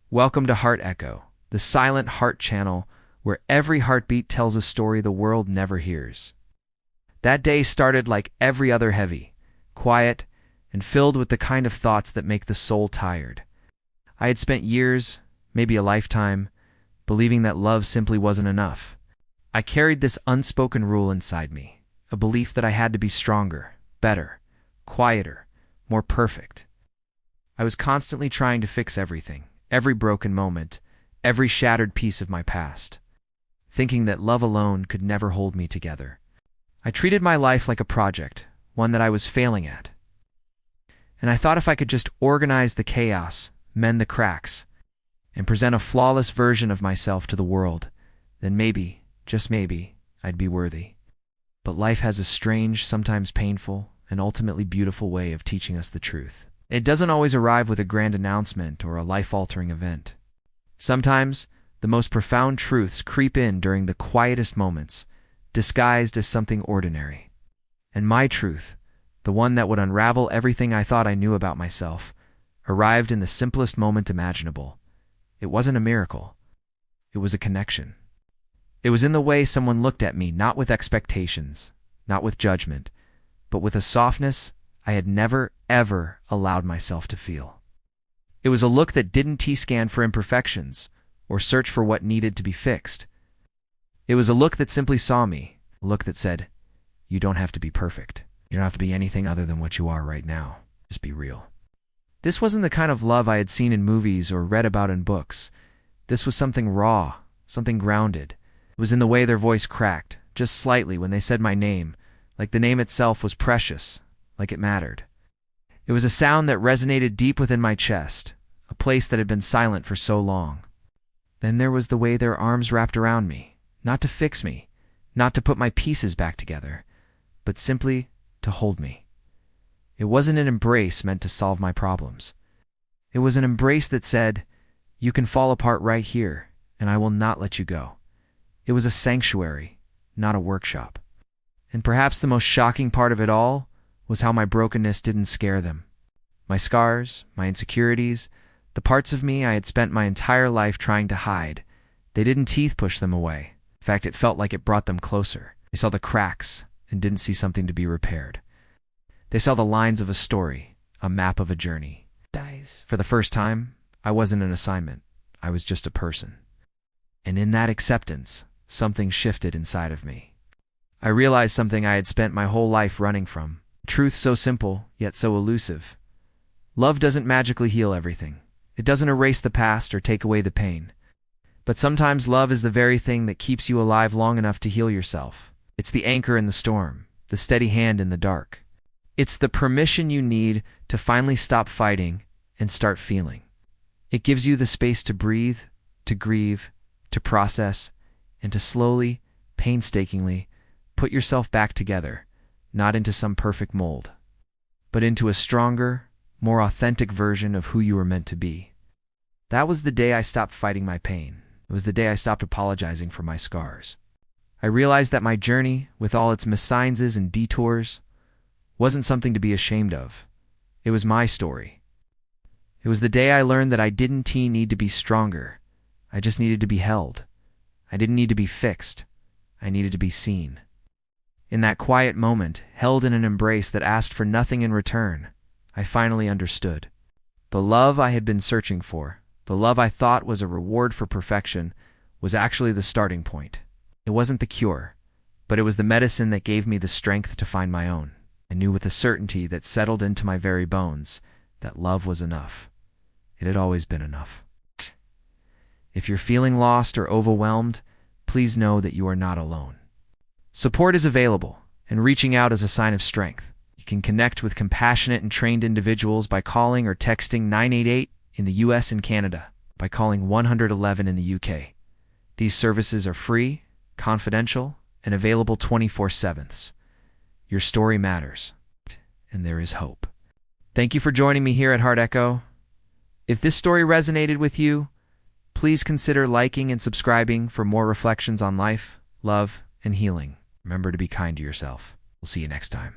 Welcome to Heart Echo, the silent heart channel where every heartbeat tells a story the world never hears. That day started like every other, heavy, quiet, and filled with the kind of thoughts that make the soul tired. I had spent years, maybe a lifetime, believing that love simply wasn't enough. I carried this unspoken rule inside me, a belief that I had to be stronger, better, quieter, more perfect. I was constantly trying to fix everything, every broken moment, every shattered piece of my past, thinking that love alone could never hold me together. I treated my life like a project, one that I was failing at. And I thought if I could just organize the chaos, mend the cracks, and present a flawless version of myself to the world, then maybe, just maybe, I'd be worthy. But life has a strange, sometimes painful, and ultimately beautiful way of teaching us the truth. It doesn't always arrive with a grand announcement or a life-altering event. Sometimes, the most profound truths creep in during the quietest moments, disguised as something ordinary. And my truth, the one that would unravel everything I thought I knew about myself, arrived in the simplest moment imaginable. It wasn't a miracle. It was a connection. It was in the way someone looked at me, not with expectations, not with judgment, but with a softness I had never, ever allowed myself to feel. It was a look that didn't T-scan for imperfections or search for what needed to be fixed. It was a look that simply saw me, a look that said, "You don't have to be perfect. You don't have to be anything other than what you are right now. Just be real." This wasn't the kind of love I had seen in movies or read about in books. This was something raw, something grounded. It was in the way their voice cracked, just slightly, when they said my name, like the name itself was precious, like it mattered. It was a sound that resonated deep within my chest, a place that had been silent for so long. Then there was the way their arms wrapped around me, not to fix me, not to put my pieces back together, but simply to hold me. It wasn't an embrace meant to solve my problems. It was an embrace that said, "You can fall apart right here, and I will not let you go." It was a sanctuary, not a workshop. And perhaps the most shocking part of it all was how my brokenness didn't scare them. My scars, my insecurities, the parts of me I had spent my entire life trying to hide, they didn't teeth push them away. In fact, it felt like it brought them closer. They saw the cracks and didn't see something to be repaired. They saw the lines of a story, a map of a journey. For the first time, I wasn't an assignment. I was just a person. And in that acceptance, something shifted inside of me. I realized something I had spent my whole life running from. Truth so simple, yet so elusive. Love doesn't magically heal everything. It doesn't erase the past or take away the pain. But sometimes love is the very thing that keeps you alive long enough to heal yourself. It's the anchor in the storm, the steady hand in the dark. It's the permission you need to finally stop fighting and start feeling. It gives you the space to breathe, to grieve, to process, and to slowly, painstakingly, put yourself back together, not into some perfect mold, but into a stronger, more authentic version of who you were meant to be. That was the day I stopped fighting my pain. It was the day I stopped apologizing for my scars. I realized that my journey, with all its mésalliances and detours, wasn't something to be ashamed of. It was my story. It was the day I learned that I didn't need to be stronger. I just needed to be held. I didn't need to be fixed. I needed to be seen. In that quiet moment, held in an embrace that asked for nothing in return, I finally understood. The love I had been searching for, the love I thought was a reward for perfection, was actually the starting point. It wasn't the cure, but it was the medicine that gave me the strength to find my own. I knew with a certainty that settled into my very bones that love was enough. It had always been enough. If you're feeling lost or overwhelmed, please know that you are not alone. Support is available, and reaching out is a sign of strength. You can connect with compassionate and trained individuals by calling or texting 988 in the US and Canada, by calling 111 in the UK. These services are free, confidential, and available 24/7. Your story matters, and there is hope. Thank you for joining me here at Heart Echo. If this story resonated with you, please consider liking and subscribing for more reflections on life, love, and healing. Remember to be kind to yourself. We'll see you next time.